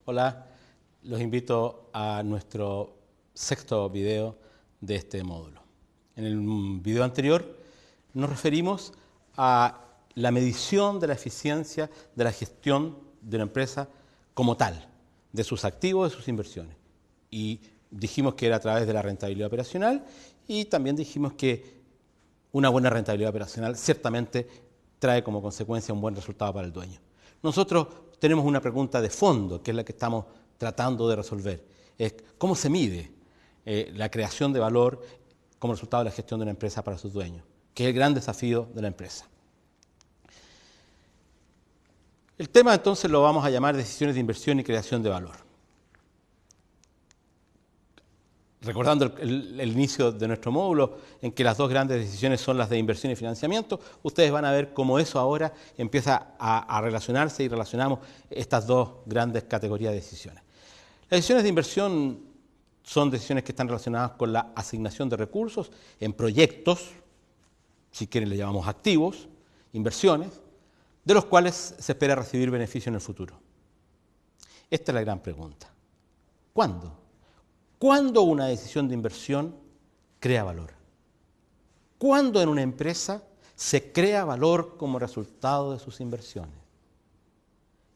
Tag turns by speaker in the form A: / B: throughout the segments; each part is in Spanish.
A: Hola, los invito a nuestro sexto video de este módulo. En el video anterior nos referimos a la medición de la eficiencia de la gestión de una empresa como tal, de sus activos, de sus inversiones. Y dijimos que era a través de la rentabilidad operacional y también dijimos que una buena rentabilidad operacional ciertamente trae como consecuencia un buen resultado para el dueño. Nosotros tenemos una pregunta de fondo, que es la que estamos tratando de resolver. Es ¿cómo se mide la creación de valor como resultado de la gestión de una empresa para sus dueños? Que es el gran desafío de la empresa. El tema entonces lo vamos a llamar decisiones de inversión y creación de valor. Recordando el inicio de nuestro módulo, en que las dos grandes decisiones son las de inversión y financiamiento, ustedes van a ver cómo eso ahora empieza a relacionarse y relacionamos estas dos grandes categorías de decisiones. Las decisiones de inversión son decisiones que están relacionadas con la asignación de recursos en proyectos, si quieren le llamamos activos, inversiones, de los cuales se espera recibir beneficio en el futuro. Esta es la gran pregunta. ¿Cuándo? ¿Cuándo una decisión de inversión crea valor? ¿Cuándo en una empresa se crea valor como resultado de sus inversiones?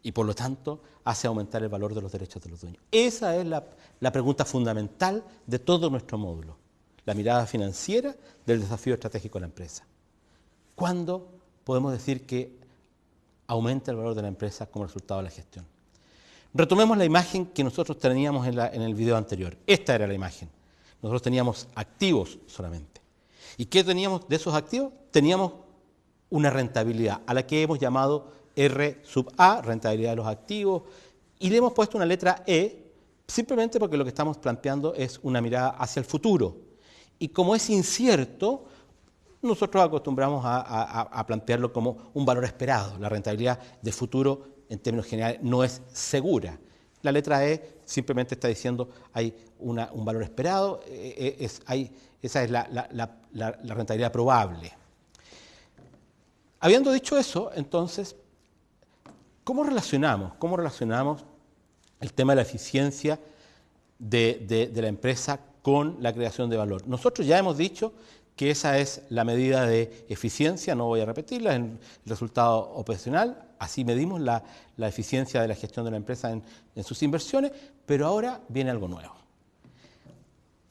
A: Y por lo tanto hace aumentar el valor de los derechos de los dueños. Esa es la pregunta fundamental de todo nuestro módulo. La mirada financiera del desafío estratégico de la empresa. ¿Cuándo podemos decir que aumenta el valor de la empresa como resultado de la gestión? Retomemos la imagen que nosotros teníamos en el video anterior. Esta era la imagen. Nosotros teníamos activos solamente. ¿Y qué teníamos de esos activos? Teníamos una rentabilidad, a la que hemos llamado R sub A, rentabilidad de los activos, y le hemos puesto una letra E, simplemente porque lo que estamos planteando es una mirada hacia el futuro. Y como es incierto, nosotros acostumbramos a plantearlo como un valor esperado. La rentabilidad de futuro en términos generales no es segura. La letra E simplemente está diciendo hay un valor esperado, esa es la rentabilidad probable. Habiendo dicho eso, entonces, ¿cómo relacionamos el tema de la eficiencia de la empresa con la creación de valor? Nosotros ya hemos dicho que esa es la medida de eficiencia, no voy a repetirla, es el resultado operacional, así medimos la eficiencia de la gestión de la empresa en sus inversiones, pero ahora viene algo nuevo.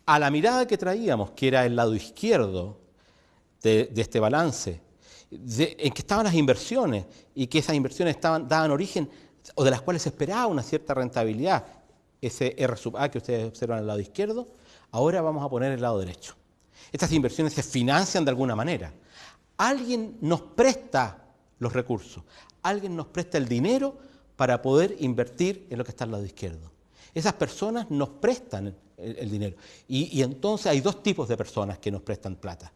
A: A la mirada que traíamos, que era el lado izquierdo de este balance, en que estaban las inversiones y que esas inversiones daban origen o de las cuales se esperaba una cierta rentabilidad, ese R sub A que ustedes observan al lado izquierdo, ahora vamos a poner el lado derecho. Estas inversiones se financian de alguna manera. Alguien nos presta los recursos, alguien nos presta el dinero para poder invertir en lo que está al lado izquierdo. Esas personas nos prestan el dinero. Y entonces hay dos tipos de personas que nos prestan plata.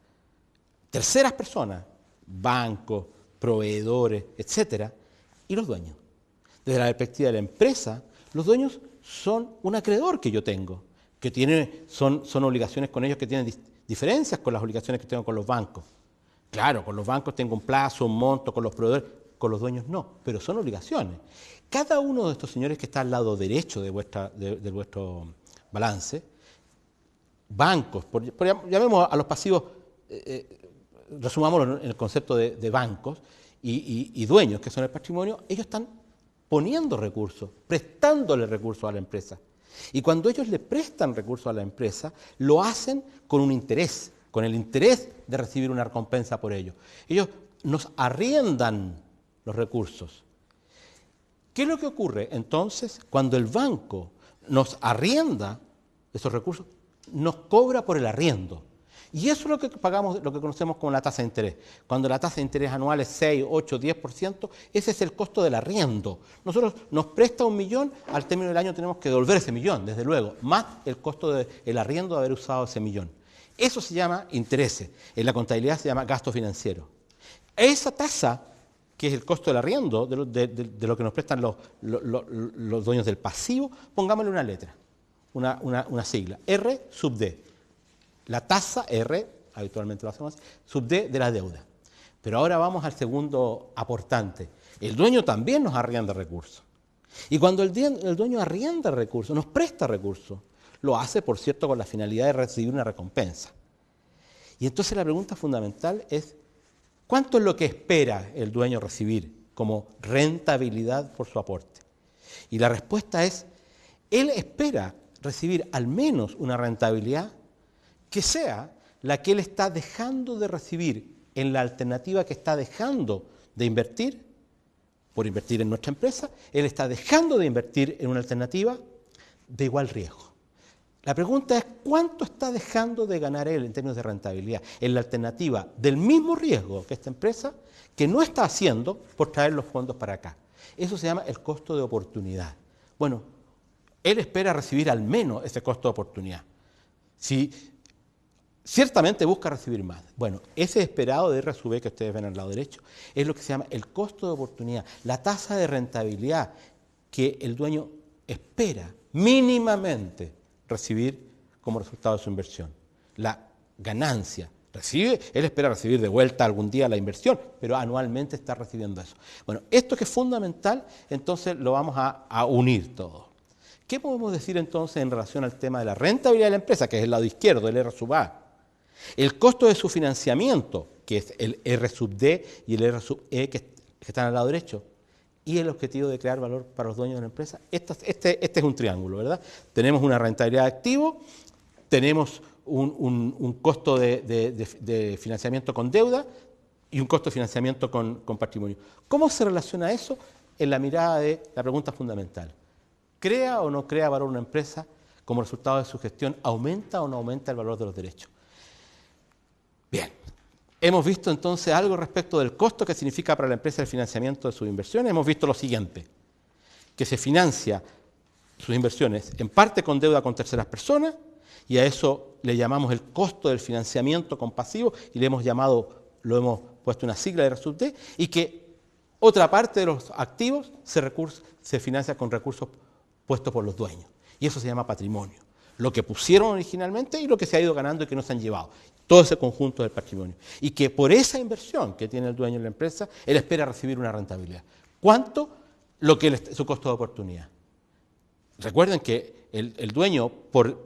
A: Terceras personas, bancos, proveedores, etcétera, y los dueños. Desde la perspectiva de la empresa, los dueños son un acreedor que yo tengo, que son obligaciones con ellos que tienen diferencias con las obligaciones que tengo con los bancos. Claro, con los bancos tengo un plazo, un monto, con los proveedores, con los dueños no, pero son obligaciones. Cada uno de estos señores que está al lado derecho de vuestro balance, bancos, llamemos a los pasivos, resumámoslo en el concepto de bancos y dueños, que son el patrimonio, ellos están poniendo recursos, prestándole recursos a la empresa. Y cuando ellos le prestan recursos a la empresa, lo hacen con un interés, con el interés de recibir una recompensa por ello. Ellos nos arriendan los recursos. ¿Qué es lo que ocurre entonces cuando el banco nos arrienda esos recursos? Nos cobra por el arriendo. Y eso es lo que pagamos, lo que conocemos como la tasa de interés. Cuando la tasa de interés anual es 6, 8, 10%, ese es el costo del arriendo. Nosotros nos presta 1 millón, al término del año tenemos que devolver ese millón, desde luego, más el costo del arriendo de haber usado ese millón. Eso se llama intereses. En la contabilidad se llama gasto financiero. Esa tasa, que es el costo del arriendo, de lo que nos prestan los dueños del pasivo, pongámosle una letra, una sigla, R sub D. La tasa R, habitualmente lo hacemos así, sub D de la deuda. Pero ahora vamos al segundo aportante. El dueño también nos arrienda recursos. Y cuando el dueño arrienda recursos, nos presta recursos, lo hace, por cierto, con la finalidad de recibir una recompensa. Y entonces la pregunta fundamental es, ¿cuánto es lo que espera el dueño recibir como rentabilidad por su aporte? Y la respuesta es, él espera recibir al menos una rentabilidad que sea la que él está dejando de recibir en la alternativa que está dejando de invertir, por invertir en nuestra empresa, él está dejando de invertir en una alternativa de igual riesgo. La pregunta es, ¿cuánto está dejando de ganar él en términos de rentabilidad en la alternativa del mismo riesgo que esta empresa, que no está haciendo por traer los fondos para acá? Eso se llama el costo de oportunidad. Bueno, él espera recibir al menos ese costo de oportunidad. Si ciertamente busca recibir más. Bueno, ese esperado de R sub E que ustedes ven al lado derecho es lo que se llama el costo de oportunidad, la tasa de rentabilidad que el dueño espera mínimamente recibir como resultado de su inversión. La ganancia. Él espera recibir de vuelta algún día la inversión, pero anualmente está recibiendo eso. Bueno, esto que es fundamental, entonces lo vamos a unir todo. ¿Qué podemos decir entonces en relación al tema de la rentabilidad de la empresa, que es el lado izquierdo, el R sub A? El costo de su financiamiento, que es el R sub D y el R sub E que están al lado derecho, y el objetivo de crear valor para los dueños de la empresa. Este es un triángulo, ¿verdad? Tenemos una rentabilidad de activo, tenemos un costo de financiamiento con deuda y un costo de financiamiento con patrimonio. ¿Cómo se relaciona eso en la mirada de la pregunta fundamental? ¿Crea o no crea valor una empresa como resultado de su gestión? ¿Aumenta o no aumenta el valor de los derechos? Bien, hemos visto entonces algo respecto del costo que significa para la empresa el financiamiento de sus inversiones. Hemos visto lo siguiente, que se financia sus inversiones en parte con deuda con terceras personas, y a eso le llamamos el costo del financiamiento con pasivo, y lo hemos puesto una sigla de R sub D, y que otra parte de los activos se financia con recursos puestos por los dueños. Y eso se llama patrimonio. Lo que pusieron originalmente y lo que se ha ido ganando y que no se han llevado. Todo ese conjunto del patrimonio. Y que por esa inversión que tiene el dueño en la empresa, él espera recibir una rentabilidad. ¿Cuánto? Su costo de oportunidad. Recuerden que el dueño, por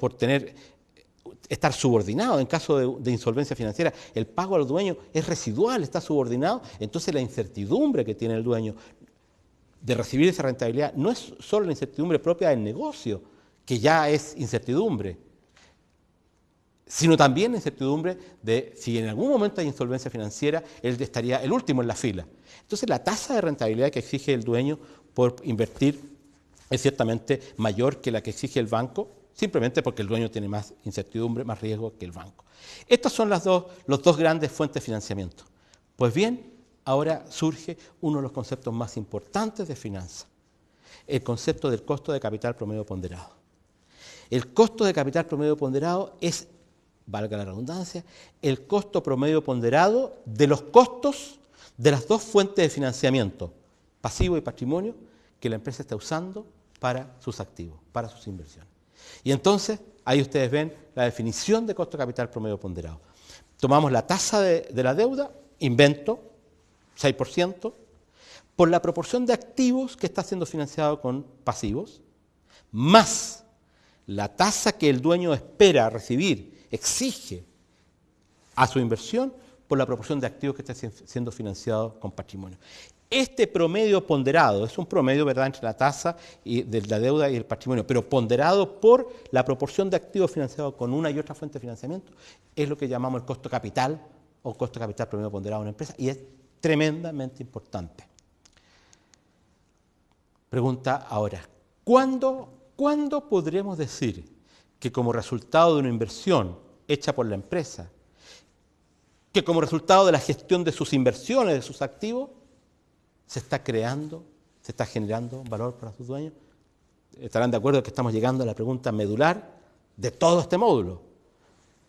A: estar subordinado en caso de insolvencia financiera, el pago al dueño es residual, está subordinado, entonces la incertidumbre que tiene el dueño de recibir esa rentabilidad no es solo la incertidumbre propia del negocio, que ya es incertidumbre, sino también la incertidumbre de si en algún momento hay insolvencia financiera, él estaría el último en la fila. Entonces la tasa de rentabilidad que exige el dueño por invertir es ciertamente mayor que la que exige el banco, simplemente porque el dueño tiene más incertidumbre, más riesgo que el banco. Estas son las dos grandes fuentes de financiamiento. Pues bien, ahora surge uno de los conceptos más importantes de finanzas, el concepto del costo de capital promedio ponderado. El costo de capital promedio ponderado es, valga la redundancia, el costo promedio ponderado de los costos de las dos fuentes de financiamiento, pasivo y patrimonio, que la empresa está usando para sus activos, para sus inversiones. Y entonces, ahí ustedes ven la definición de costo de capital promedio ponderado. Tomamos la tasa de la deuda, invento, 6%, por la proporción de activos que está siendo financiado con pasivos, más la tasa que el dueño espera recibir, exige a su inversión, por la proporción de activos que está siendo financiado con patrimonio. Este promedio ponderado, es un promedio, ¿verdad?, entre la tasa de la deuda y el patrimonio, pero ponderado por la proporción de activos financiados con una y otra fuente de financiamiento, es lo que llamamos el costo capital o costo capital promedio ponderado de una empresa, y es tremendamente importante. Pregunta ahora, ¿cuándo podremos decir que como resultado de una inversión hecha por la empresa, que como resultado de la gestión de sus inversiones, de sus activos, se está creando, se está generando valor para sus dueños? Estarán de acuerdo que estamos llegando a la pregunta medular de todo este módulo.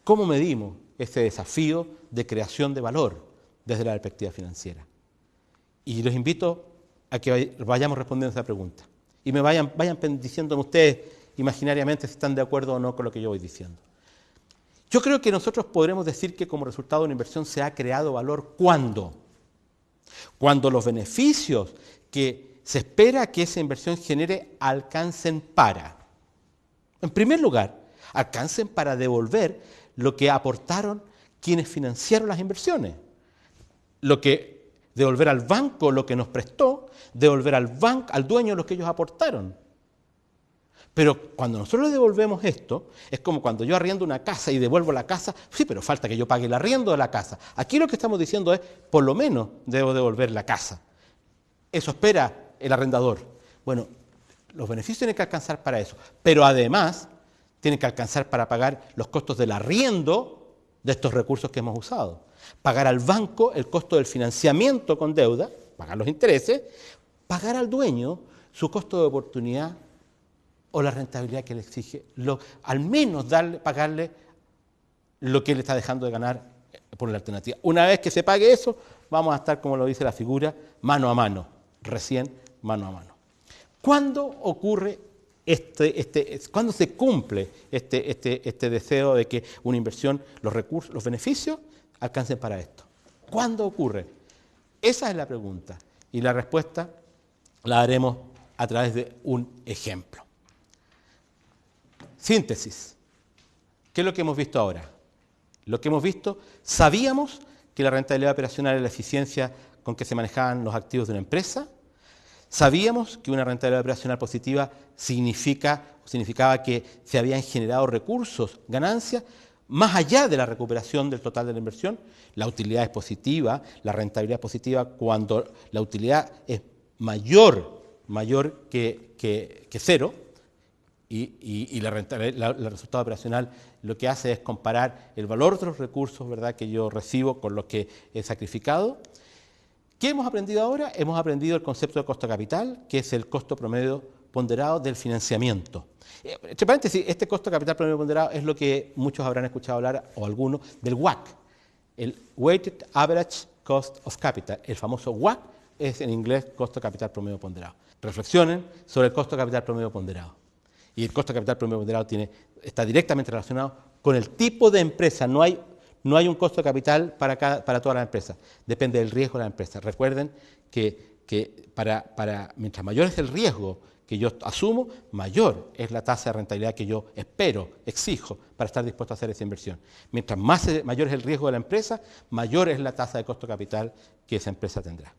A: ¿Cómo medimos ese desafío de creación de valor desde la perspectiva financiera? Y los invito a que vayamos respondiendo a esa pregunta. Y me vayan diciéndome ustedes imaginariamente si están de acuerdo o no con lo que yo voy diciendo. Yo creo que nosotros podremos decir que como resultado de una inversión se ha creado valor. ¿Cuándo? Cuando los beneficios que se espera que esa inversión genere alcancen para, en primer lugar, alcancen para devolver lo que aportaron quienes financiaron las inversiones. Devolver al banco lo que nos prestó, devolver al dueño lo que ellos aportaron. Pero cuando nosotros le devolvemos esto, es como cuando yo arriendo una casa y devuelvo la casa, sí, pero falta que yo pague el arriendo de la casa. Aquí lo que estamos diciendo es, por lo menos debo devolver la casa. Eso espera el arrendador. Bueno, los beneficios tienen que alcanzar para eso, pero además tienen que alcanzar para pagar los costos del arriendo de estos recursos que hemos usado. Pagar al banco el costo del financiamiento con deuda, pagar los intereses, pagar al dueño su costo de oportunidad o la rentabilidad que le exige, al menos pagarle lo que él está dejando de ganar por la alternativa. Una vez que se pague eso, vamos a estar, como lo dice la figura, mano a mano, recién mano a mano. ¿Cuándo ocurre cuándo se cumple este deseo de que una inversión, los recursos, los beneficios, alcancen para esto? ¿Cuándo ocurre? Esa es la pregunta, y la respuesta la haremos a través de un ejemplo. Síntesis. ¿Qué es lo que hemos visto ahora? Lo que hemos visto, sabíamos que la rentabilidad operacional es la eficiencia con que se manejaban los activos de una empresa. Sabíamos que una rentabilidad operacional positiva significaba que se habían generado recursos, ganancias, más allá de la recuperación del total de la inversión. La utilidad es positiva, la rentabilidad es positiva cuando la utilidad es mayor que cero. Y el resultado operacional lo que hace es comparar el valor de los recursos, ¿verdad?, que yo recibo con los que he sacrificado. ¿Qué hemos aprendido ahora? Hemos aprendido el concepto de costo capital, que es el costo promedio ponderado del financiamiento. Entre paréntesis, este costo capital promedio ponderado es lo que muchos habrán escuchado hablar, o algunos, del WACC, el Weighted Average Cost of Capital. El famoso WACC es en inglés costo capital promedio ponderado. Reflexionen sobre el costo capital promedio ponderado. Y el costo de capital promedio ponderado está directamente relacionado con el tipo de empresa. No hay un costo de capital para todas las empresas. Depende del riesgo de la empresa. Recuerden que mientras mayor es el riesgo que yo asumo, mayor es la tasa de rentabilidad que yo exijo para estar dispuesto a hacer esa inversión. Mientras mayor es el riesgo de la empresa, mayor es la tasa de costo de capital que esa empresa tendrá.